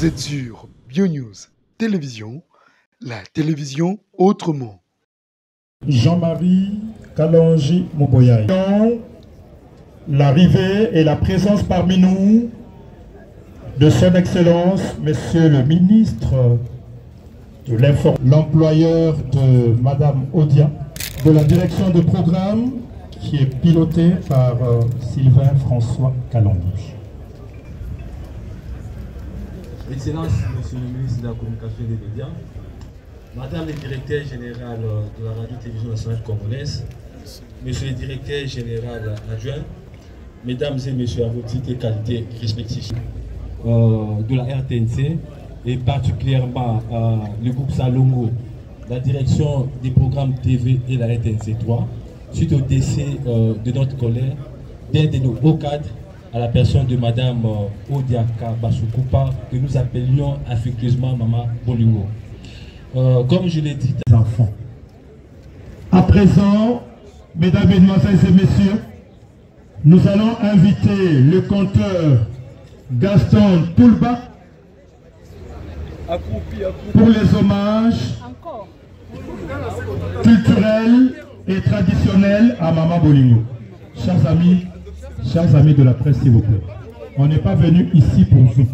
Vous êtes sur BioNews Télévision, la télévision autrement. Jean-Marie Kalonji Moboyaï. L'arrivée et la présence parmi nous de son Excellence, Monsieur le ministre de l'Information, l'employeur de Madame Odia, de la direction de programme qui est pilotée par Sylvain François Kalonji. Excellence, Monsieur le ministre de la Communication et des Médias, Madame le directeur général de la Radio-Télévision nationale congolaise, Monsieur le directeur général adjoint, Mesdames et Messieurs à vos titres et qualités respectifs de la RTNC et particulièrement le groupe Salongo, la direction des programmes TV et la RTNC 3, suite au décès de notre collègue, d'un de nos hauts cadres, à la personne de Madame Odiaka Basukupa, que nous appelions affectueusement Maman Bolingo. Comme je l'ai dit, enfants. À présent, mesdames, mesdemoiselles et messieurs, nous allons inviter le conteur Gaston Toulba pour les hommages culturels et traditionnels à Maman Bolingo. Chers amis de la presse, s'il vous plaît, on n'est pas venu ici pour vous.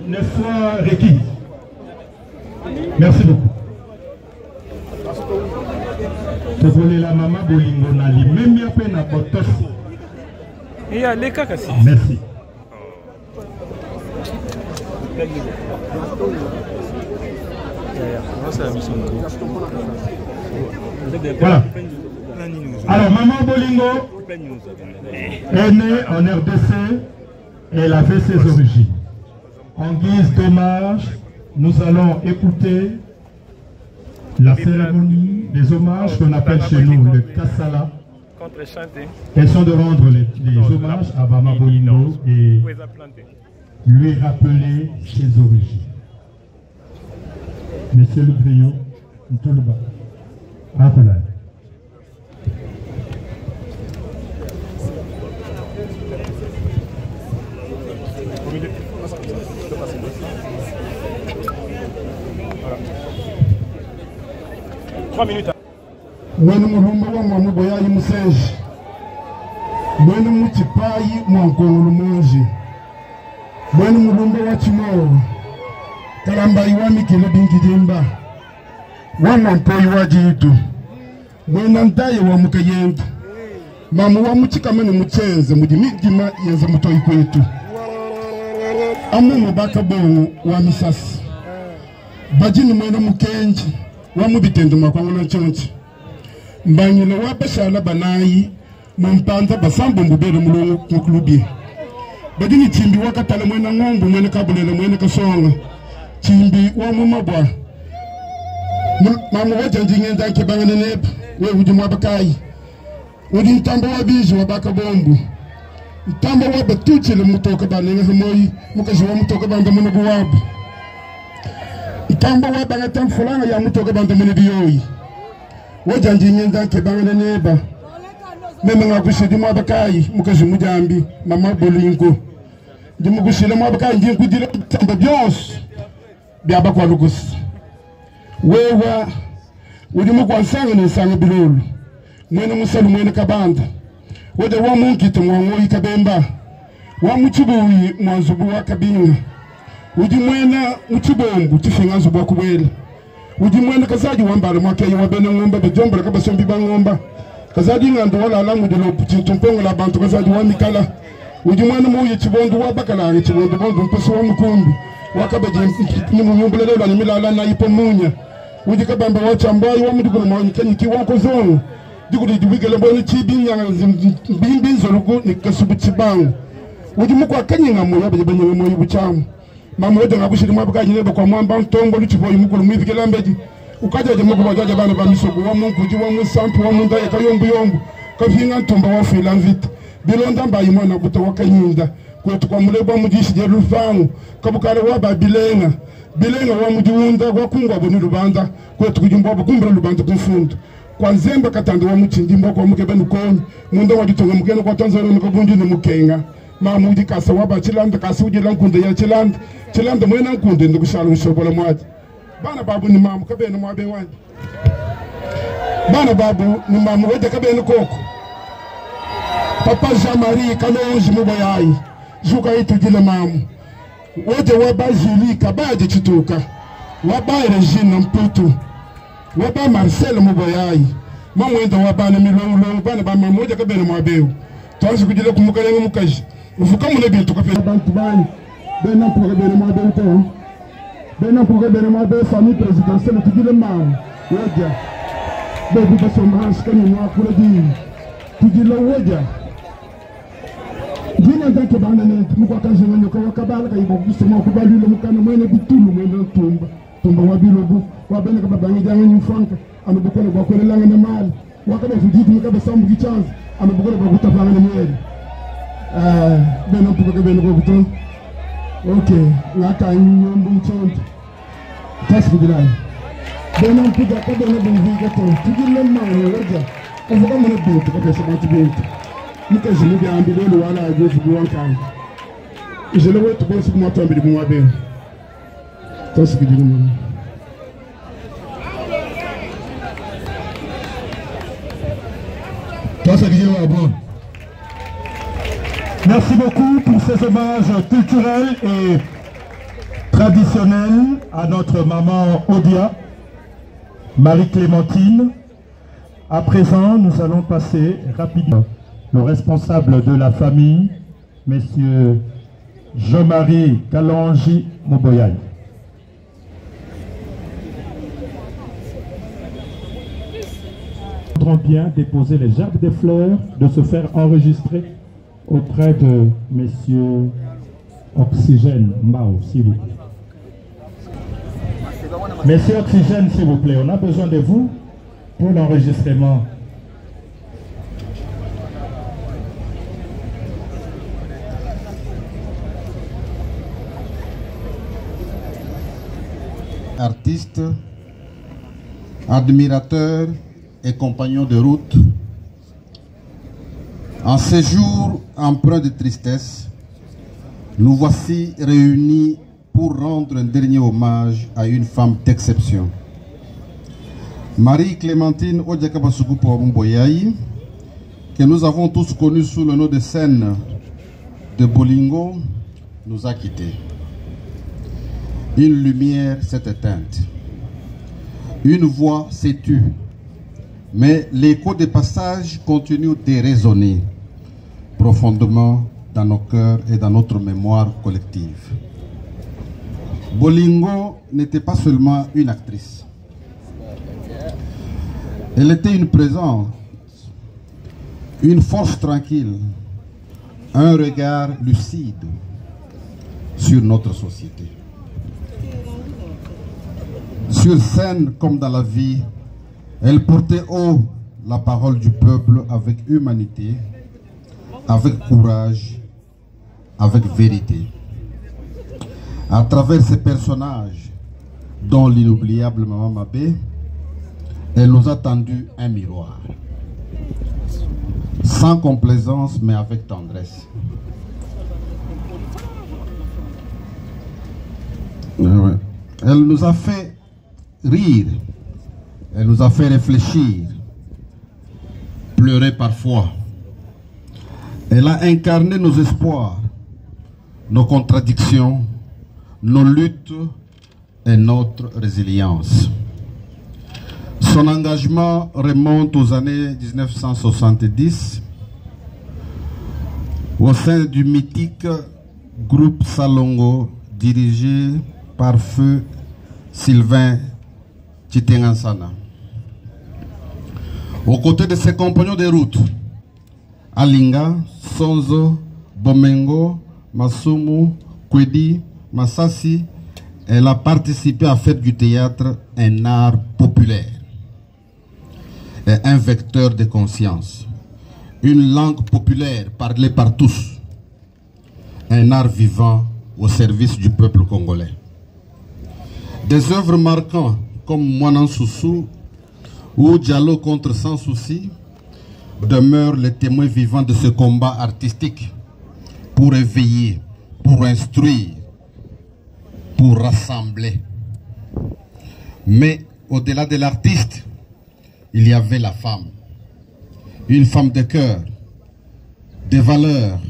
N'est fois requis. Merci beaucoup. Vous voulez la Maman Bolingo Nali, même bien peine à Botos. Merci. Voilà. Alors, Maman Bolingo est née en RDC et elle avait ses origines. En guise d'hommage, nous allons écouter la cérémonie des hommages qu'on appelle chez nous le Kassala. Question de rendre les hommages à Maman Bolingo et lui rappeler ses origines. Monsieur le Griot, tout le bas. Appelez. Mwene mulumba wa mwamubo yayi museji mwene muchipayi mwankongulu munji mwene mulumba wa chimoro kalamba iwa mikele bingidimba wana mpoyi wa jitu mwene ntaye wa mukayentu mamu wa muchikamene muchenze mujimigima yenze mutoyi kwetu amu mubaka bongo wa misasi bajini mwene mukenji wa mubitendo makwangula chonchi mbanyina wa bashala banayi mumpanza basambo mbubere mulungu kuklubie badini chimbi wakatala mwena ngombo mwene kabulele mwene kasonga chimbi wa mumabwa mamu wajanji ngenza kibangane nepa we uji mwabakayi uji ntambo wa biji wabaka bombu ntambo wa batuchile mutoka banenga hamoyi mukaji wa mutoka banda munugu wabu ntambo wa bangata mfulanga ya mutoka banda munugu yoyi wajanji ngenza kibangane neba meme ngakushidi mwabakayi mukaji mujambi Mama Bolingo ndi mukushile mwabakayi ndi nkudile tamba byonse byaba kwa lukusi wewa udi mukwansanga nisanga bilolu mwene musalu mwene kabanda wode wa munkite mwangoyi kabemba wa muchibuyi mwanzubu wa kabinga udi mwena muchibombu tifinga nzubu wa kubwela udi mwene kazaji wambala mwakeyi wabene ngomba bejombala kabasombi bangomba kazaji ngando wala alamu de lo putintumpongo la bantu kazaji wa mikala udi mwene muye chibondo wa bakala chibondo bondo mpeso wa mukumbi wakabeje ni munyumbule lelo ni milala na ipo munya udi kabamba wa chambai wa mudugo mwanyi kaniki wa kozongo digudi diwigele mboni chibinya bimbi zolugo ni kasubu chibangu udi mukwa kanyinga moya beje banye moyi buchamu mama wode ngabushiri mwabukaji nebo kwa mwamba ntombo luchiboyi mukulu mwivigela mbeji ukajaje muko bajaje bana ba misogo wa munkuji wa musampi wa munda ya kayombu yombu kafinga ntomba wa fila mvita bilonda mbayi mwana buto wakanyinda kwetu kwa muleba mujishi je lufangu kabukare wa babilenga bilenga wa mujiunda kwa kungwa boni lubanda kwetu kujimbo bukumbra lubanda kumfunda kwa nzemba katanda wa muchindi mboko mukebe nukoni munda wa ditonga mukeno kwa Tanzania nukabundi ni mukenga mamudi kasa waba chilanda kasa uji lankunde ya chilanda mwena kunde ndugu shalu shobola mwaji bana babu ni mamu kabe ni mwabe wani bana babu ni mamu weja kabe ni koko papa Jean-Marie Kalonji Muboyayi juga itu jile mamu weja waba Julie kabaje chituka waba Regine Mputu waba Marcel Muboyayi mamu wenda waba ni milongo bana ba mamu weja kabe ni mwabe tansi kujile kumukale mukaji ufuka mune bintu kafe bantu bani bena pour bena mwabe to bena pour bena mwabe famille présidentielle tujile mamu weja bebu baso mas kani mwa kuradi tujile weja dina ndake bana ne mukwa kaje nyo kwa kabala ka ibo kusema kubalilo mukana mwene bitulu mwene tumba wabilobu wabene ka babangi jange nyufanka amebukole kwa kwele langa na mali wakaba fujiti mukaba sambu kichanza amebukole kwa kutafanga na mwele bena pour bena kwa kuto okay laka nyombu chonto tasbi dilai bena mpiga kabla na bunziga to tujile mawe weja ufuka mune bintu kwa sababu bintu nika jimi bi ambilo wala ajefu buwanka ijele wetu bosi kumata mbili mwabe tasbi dilai Merci beaucoup pour ces hommages culturels et traditionnels à notre maman Odia, Marie-Clémentine. À présent, nous allons passer rapidement le responsable de la famille, Monsieur Jean-Marie Kalonji Muboyayi. Nous voudrons bien déposer les gerbes des fleurs, de se faire enregistrer auprès de Messieurs Oxygène Mao, s'il vous plaît. Messieurs Oxygène, s'il vous plaît, on a besoin de vous pour l'enregistrement. Artistes, admirateurs et compagnons de route, en ces jours empreints de tristesse, nous voici réunis pour rendre un dernier hommage à une femme d'exception. Marie-Clémentine Odiakabasukupo Muboyayi, que nous avons tous connue sous le nom de scène de Bolingo, nous a quittés. Une lumière s'est éteinte. Une voix s'est tue. Mais l'écho des passages continue de résonner profondément dans nos cœurs et dans notre mémoire collective. Bolingo n'était pas seulement une actrice. Elle était une présence, une force tranquille, un regard lucide sur notre société. Sur scène comme dans la vie, elle portait haut la parole du peuple avec humanité, avec courage, avec vérité. À travers ces personnages, dont l'inoubliable Maman Mabé, elle nous a tendu un miroir. Sans complaisance, mais avec tendresse. Elle nous a fait rire. Elle nous a fait réfléchir, pleurer parfois. Elle a incarné nos espoirs, nos contradictions, nos luttes et notre résilience. Son engagement remonte aux années 1970 au sein du mythique groupe Salongo dirigé par feu Sylvain Chitengansana. Aux côtés de ses compagnons de route, Alinga, Sonzo, Bomengo, Masumu, Kwedi, Masasi, elle a participé à faire du théâtre un art populaire et un vecteur de conscience. Une langue populaire parlée par tous. Un art vivant au service du peuple congolais. Des œuvres marquantes comme Mwanan Soussou ou Diallo contre Sans Souci demeurent les témoins vivants de ce combat artistique pour éveiller, pour instruire, pour rassembler. Mais au-delà de l'artiste, il y avait la femme. Une femme de cœur, de valeurs,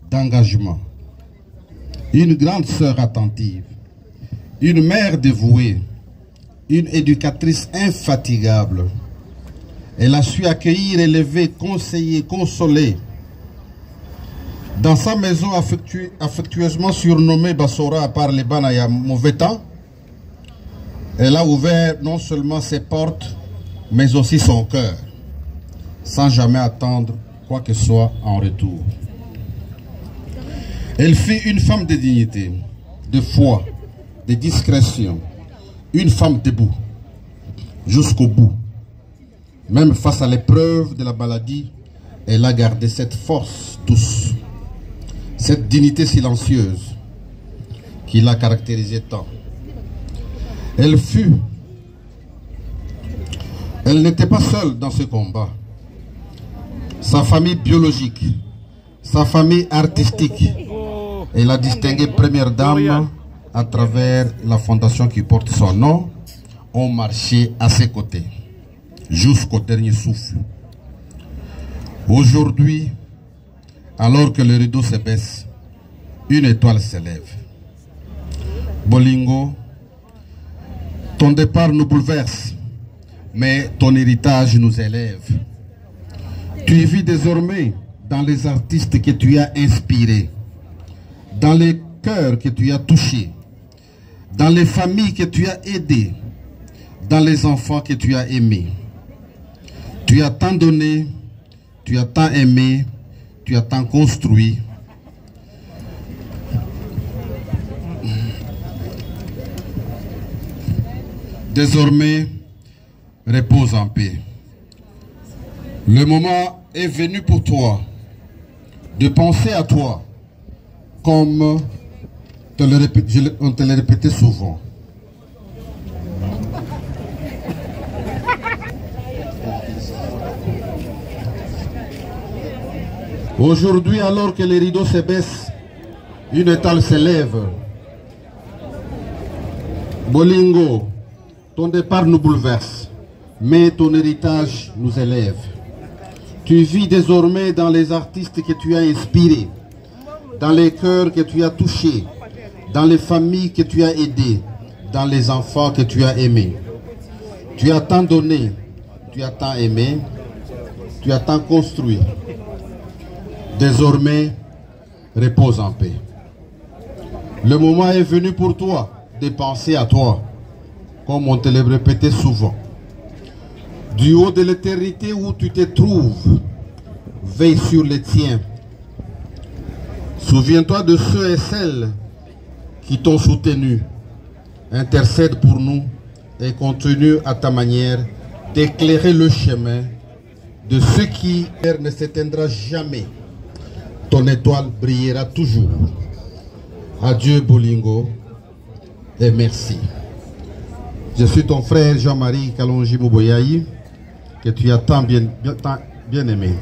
d'engagement. Une grande sœur attentive, une mère dévouée, une éducatrice infatigable. Elle a su accueillir, élever, conseiller, consoler. Dans sa maison affectueusement surnommée Bassora par les Banaya mauvais temps, elle a ouvert non seulement ses portes, mais aussi son cœur, sans jamais attendre quoi que ce soit en retour. Elle fut une femme de dignité, de foi, de discrétion, une femme debout, jusqu'au bout. Même face à l'épreuve de la maladie, elle a gardé cette force douce, cette dignité silencieuse qui l'a caractérisée tant. Elle n'était pas seule dans ce combat. Sa famille biologique, sa famille artistique, elle a distingué première dame à travers la fondation qui porte son nom, ont marché à ses côtés, jusqu'au dernier souffle. Aujourd'hui, alors que le rideau se baisse, une étoile s'élève. Bolingo, ton départ nous bouleverse, mais ton héritage nous élève. Tu vis désormais dans les artistes que tu as inspirés, dans les cœurs que tu as touchés, dans les familles que tu as aidées, dans les enfants que tu as aimés. Tu as tant donné, tu as tant aimé, tu as tant construit. Désormais, repose en paix. Le moment est venu pour toi de penser à toi comme on te l'a répété souvent. Aujourd'hui, alors que les rideaux se baissent, une étoile s'élève. Bolingo, ton départ nous bouleverse, mais ton héritage nous élève. Tu vis désormais dans les artistes que tu as inspirés, dans les cœurs que tu as touchés, dans les familles que tu as aidées, dans les enfants que tu as aimés. Tu as tant donné, tu as tant aimé, tu as tant construit. Désormais, repose en paix. Le moment est venu pour toi de penser à toi, comme on te l'a répété souvent. Du haut de l'éternité où tu te trouves, veille sur les tiens. Souviens-toi de ceux et celles qui t'ont soutenu. Intercède pour nous et continue à ta manière d'éclairer le chemin de ceux qui ne s'éteindra jamais. Ton étoile brillera toujours. Adieu Bolingo et merci. Je suis ton frère Jean-Marie Kalonji Mouboyayi, que tu as tant bien aimé.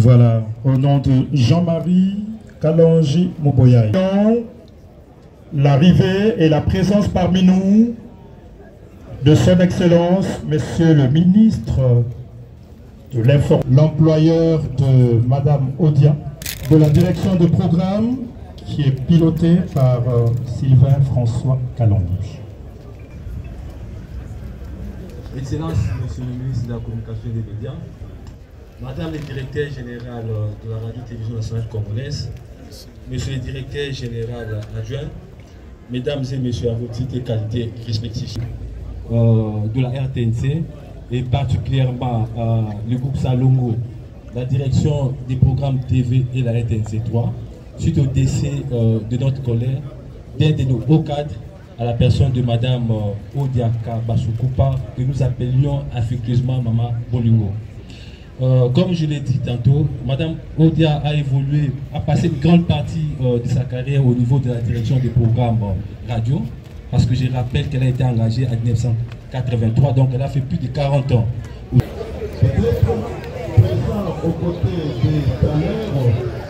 Voilà, au nom de Jean-Marie Kalonji Mouboyayi. L'arrivée et la présence parmi nous de son Excellence, Monsieur le ministre de l'Information, l'employeur de Madame Odia, de la direction de programme qui est pilotée par Sylvain François Kalonji. Excellence, Monsieur le ministre de la Communication et des Médias, Madame le directeur général de la radio-télévision nationale congolaise, Monsieur le directeur général adjoint, Mesdames et Messieurs, à vos titres et qualités respectifs de la RTNC et particulièrement le groupe Salongo, la direction des programmes TV et la RTNC 3, suite au décès de notre collègue, d'un de nos hauts cadres, à la personne de Madame Odiaka Basukupa, que nous appelions affectueusement Maman Bolingo. Comme je l'ai dit tantôt, Madame Odia a évolué, a passé une grande partie de sa carrière au niveau de la direction des programmes radio, parce que je rappelle qu'elle a été engagée en 1983, donc elle a fait plus de 40 ans. Aux côtés des parents,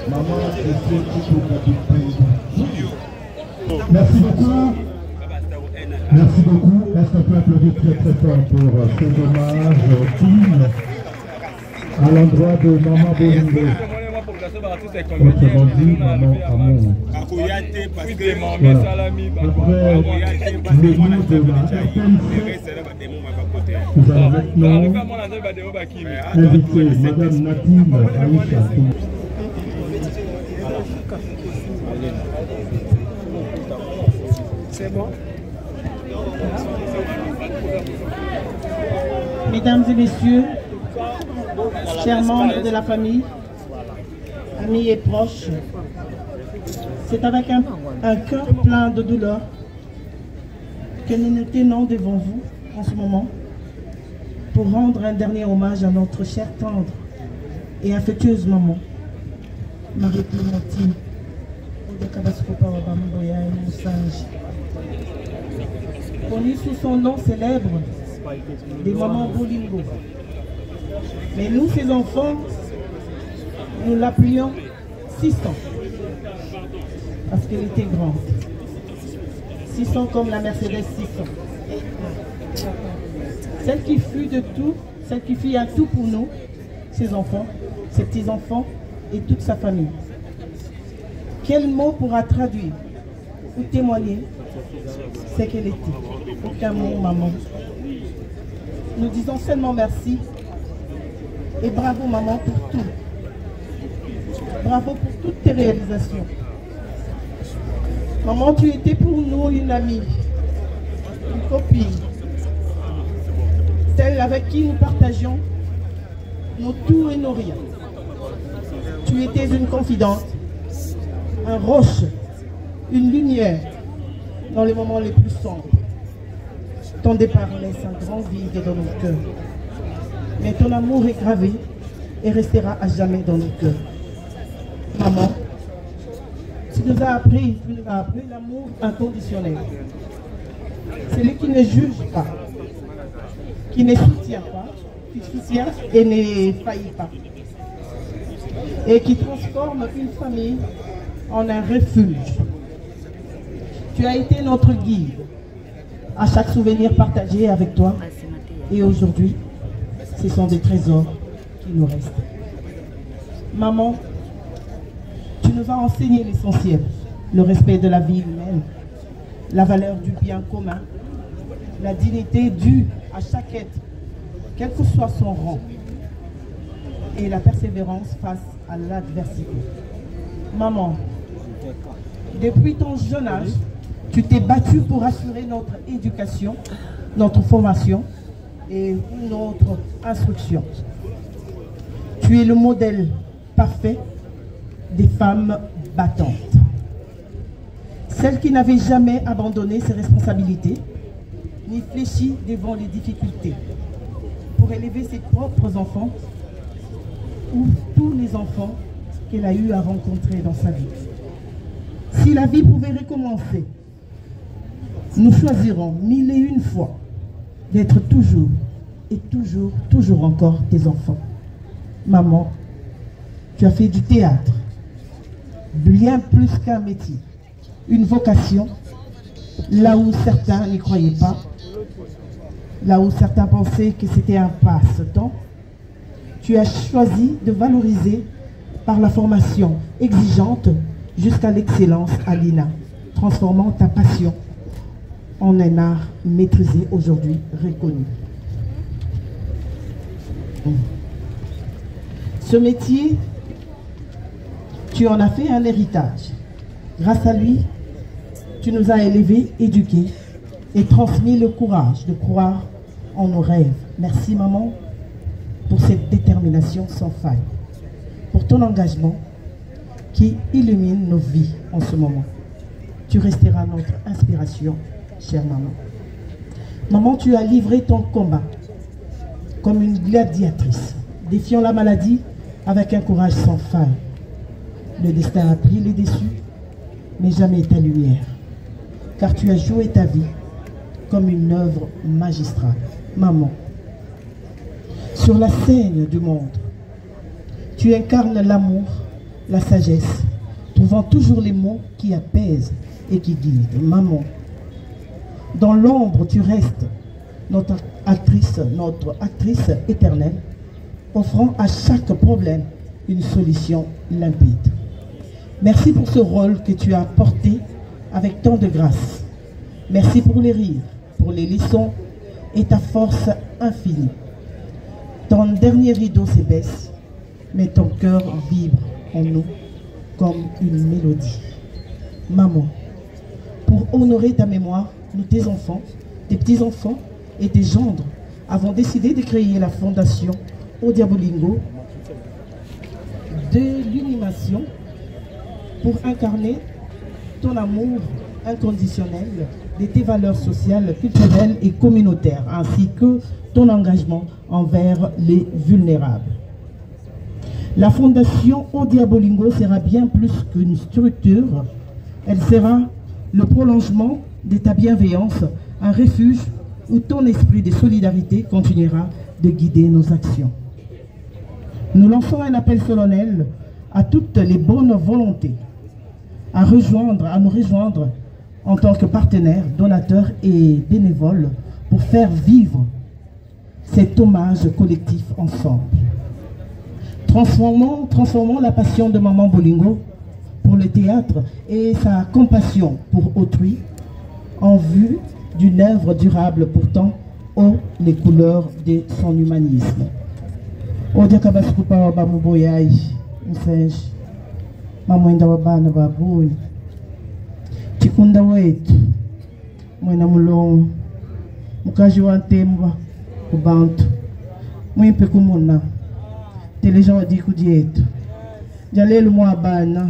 maman merci beaucoup. Merci beaucoup. Est-ce qu'on peut applaudir très très fort pour ces hommages dignes à l'endroit de Maman Bolingo. Autrement dit, Maman Amour. Voilà. Après le nom de la RTNC, nous allons maintenant inviter Madame Nadine Aïcha. C'est bon. Mesdames et messieurs, chers membres de la famille, amis et proches, c'est avec un cœur plein de douleur que nous nous tenons devant vous en ce moment pour rendre un dernier hommage à notre chère tendre et affectueuse maman, Marie-Clémentine connue sous son nom célèbre des Maman Bolingo. Mais nous, ses enfants, nous l'appelions 600 parce qu'elle était grande. 600 comme la Mercedes 600. Celle qui fut de tout, celle qui fit un tout pour nous, ses enfants, ses petits-enfants et toute sa famille. Quel mot pourra traduire ou témoigner ce qu'elle était? Aucun mot, maman. Nous disons seulement merci et bravo maman pour tout. Bravo pour toutes tes réalisations. Maman, tu étais pour nous une amie, une copine, celle avec qui nous partagions nos tout et nos rien. Tu étais une confidente, un roche, une lumière dans les moments les plus sombres. Ton départ laisse un grand vide dans nos cœurs. Mais ton amour est gravé et restera à jamais dans nos cœurs. Maman, tu nous as appris l'amour inconditionnel. Celui qui ne juge pas, qui ne soutient pas, qui soutient et ne faillit pas. Et qui transforme une famille en un refuge. Tu as été notre guide à chaque souvenir partagé avec toi. Et aujourd'hui, ce sont des trésors qui nous restent. Maman, tu nous as enseigné l'essentiel, le respect de la vie humaine, la valeur du bien commun, la dignité due à chaque être, quel que soit son rang, et la persévérance face à l'adversité. Maman, depuis ton jeune âge, tu t'es battue pour assurer notre éducation, notre formation et notre instruction. Tu es le modèle parfait des femmes battantes. Celles qui n'avaient jamais abandonné ses responsabilités, ni fléchi devant les difficultés, pour élever ses propres enfants ou tous les enfants qu'elle a eu à rencontrer dans sa vie. Si la vie pouvait recommencer, nous choisirons 1001 fois d'être toujours et toujours encore tes enfants. Maman, tu as fait du théâtre, bien plus qu'un métier, une vocation, là où certains n'y croyaient pas, là où certains pensaient que c'était un passe-temps. Tu as choisi de valoriser par la formation exigeante jusqu'à l'excellence à l'INA, transformant ta passion en un art maîtrisé, aujourd'hui reconnu. Ce métier, tu en as fait un héritage. Grâce à lui, tu nous as élevés, éduqués et transmis le courage de croire en nos rêves. Merci maman pour cette détermination sans faille, pour ton engagement qui illumine nos vies en ce moment. Tu resteras notre inspiration, chère maman. Maman, tu as livré ton combat comme une gladiatrice, défiant la maladie avec un courage sans faille. Le destin a pris les déçus, mais jamais ta lumière, car tu as joué ta vie comme une œuvre magistrale. Maman, sur la scène du monde, tu incarnes l'amour, la sagesse, trouvant toujours les mots qui apaisent et qui guident. Maman, dans l'ombre, tu restes notre actrice éternelle, offrant à chaque problème une solution limpide. Merci pour ce rôle que tu as porté avec tant de grâce. Merci pour les rires, pour les leçons et ta force infinie. Ton dernier rideau s'épaisse, mais ton cœur vibre en nous comme une mélodie. Maman, pour honorer ta mémoire, nous, tes enfants, tes petits-enfants et tes gendres, avons décidé de créer la fondation Odia Bolingo de l'animation pour incarner ton amour inconditionnel de tes valeurs sociales, culturelles et communautaires, ainsi que ton engagement envers les vulnérables. La fondation Odia Bolingo sera bien plus qu'une structure, elle sera le prolongement de ta bienveillance, un refuge où ton esprit de solidarité continuera de guider nos actions. Nous lançons un appel solennel à toutes les bonnes volontés à nous rejoindre en tant que partenaires, donateurs et bénévoles pour faire vivre cet hommage collectif ensemble. Transformons la passion de Maman Bolingo pour le théâtre et sa compassion pour autrui en vue d'une œuvre durable pourtant haut les couleurs de son humanisme. Odia kabasikupa wa bamuboyai msenji mamwenda wa bana babuni chikunda wetu mwena mulongo mukaji wa ntemba kubantu mwimpe kumuna teleja wa diku dietu jalelu mwa bana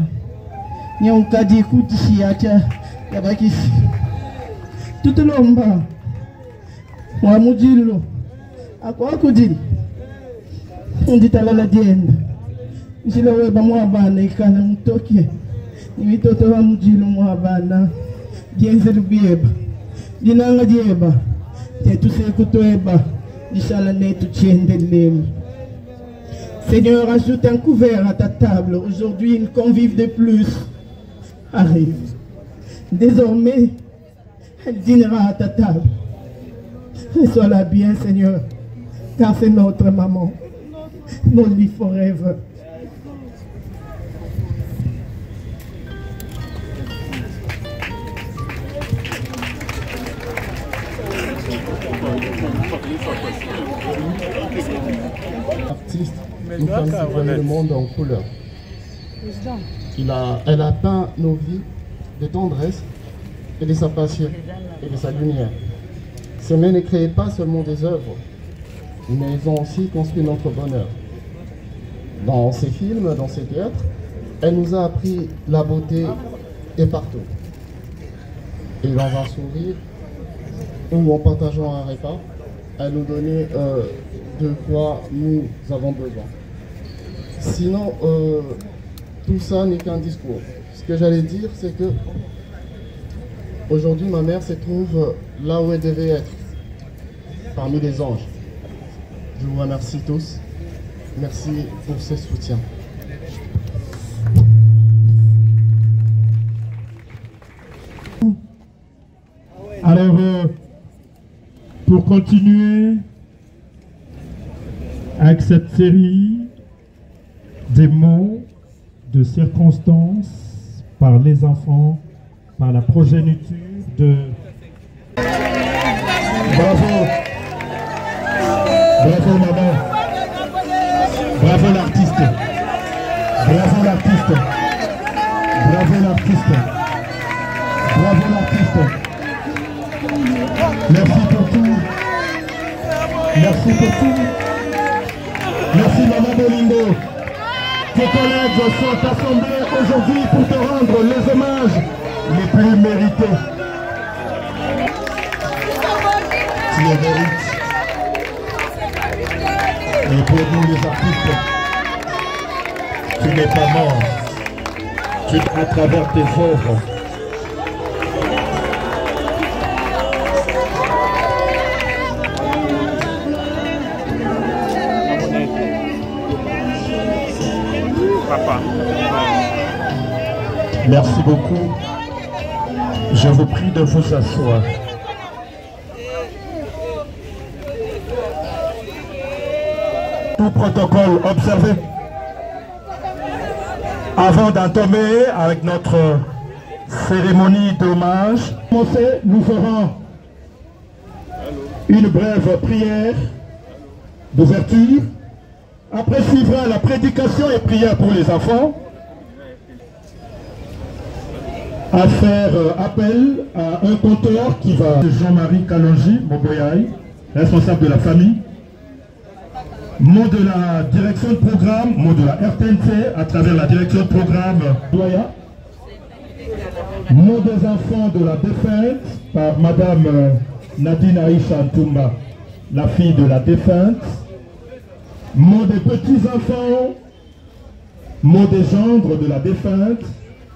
nyonka diku tishiacha yabakisi tutulomba mwa mujilo akwa kudili unditalala dienda njila weba mwa bana ikana mtokie nimitoto wa mujilo mwa bana dienze lubieba dinanga dieba tetu sekutoeba nishala netu tiendelele. Seigneur, ajoute un couvert à ta table. Aujourd'hui, une convive de plus arrive. Désormais, elle dînera à ta table. Reçois-la bien, Seigneur, car c'est notre maman. Nos lives forever. Artiste, nous sommes survolés le monde en couleur. Elle a peint nos vies de tendresse et de sa passion et de sa lumière. Ces mains ne créaient pas seulement des œuvres, mais ils ont aussi construit notre bonheur. Dans ses films, dans ses théâtres, elle nous a appris la beauté est partout. Et dans un sourire, ou en partageant un repas, elle nous donnait de quoi nous avons besoin. Sinon, tout ça n'est qu'un discours. Ce que j'allais dire, c'est que aujourd'hui, ma mère se trouve là où elle devait être, parmi les anges. Je vous remercie tous. Merci pour ce soutien. Alors, pour continuer avec cette série des mots de circonstances par les enfants, par la progéniture de... Bravo! Bravo maman! Bravo l'artiste! Bravo l'artiste! Bravo l'artiste! Bravo l'artiste! Merci pour tout! Merci pour tout! Merci Maman Bolingo! Tes collègues sont assemblés aujourd'hui pour te rendre les hommages les plus mérités. Tu les mérites. Et pour nous les artistes. Tu n'es pas mort. Tu à travers tes œuvres. Papa. Merci beaucoup. Je vous prie de vous asseoir. Tout protocole observé. Avant d'entamer avec notre cérémonie d'hommage, nous ferons une brève prière d'ouverture. Après suivra la prédication et prière pour les enfants. À faire appel à un conteur qui va... Jean-Marie Kalonji Moboyaï, responsable de la famille. Mot de la direction de programme, mot de la RTNC à travers la direction de programme Doya. Mot des enfants de la défunte par Madame Nadine Aïcha Ntoumba, la fille de la défunte. Mot des petits-enfants, mot des gendres de la défunte,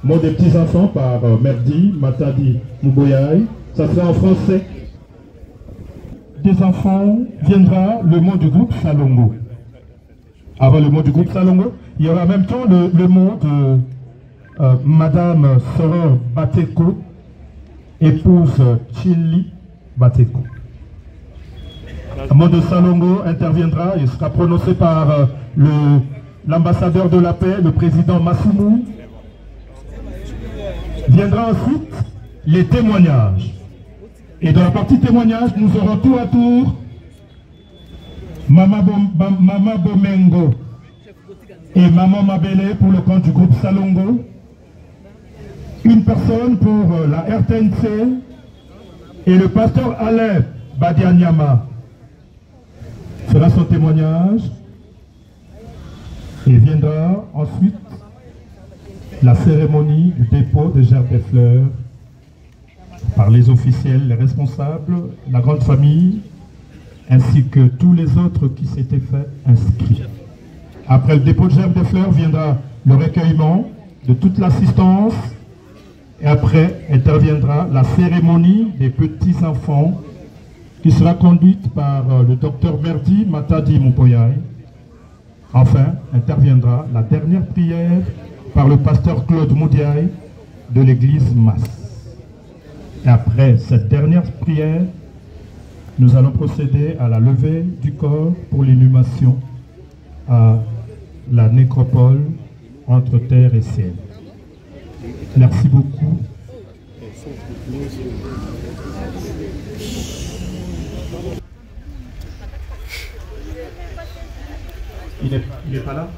mot des petits-enfants par Merdi Matadi Mouboyaï. Ça sera en français. Des enfants viendra le mot du groupe Salongo. Avant le mot du groupe Salongo, il y aura en même temps le mot de Madame Soror Bateko, épouse Chili Bateko. Le mot de Salongo interviendra, il sera prononcé par l'ambassadeur de la paix, le président Massoumou. Viendra ensuite les témoignages. Et dans la partie témoignage, nous aurons tour à tour Mama Bomengo et Maman Mabele pour le compte du groupe Salongo. Une personne pour la RTNC et le pasteur Alain Badianyama fera son témoignage. Et viendra ensuite la cérémonie du dépôt des gerbes des fleurs par les officiels, les responsables, la grande famille, ainsi que tous les autres qui s'étaient fait inscrits. Après le dépôt de gerbes des fleurs viendra le recueillement de toute l'assistance et après interviendra la cérémonie des petits-enfants qui sera conduite par le docteur Merdi Matadi Mouboyaï. Enfin, interviendra la dernière prière par le pasteur Claude Moudiaï de l'église Masse. Et après cette dernière prière, nous allons procéder à la levée du corps pour l'inhumation à la nécropole entre terre et ciel. Merci beaucoup. Il n'est pas là?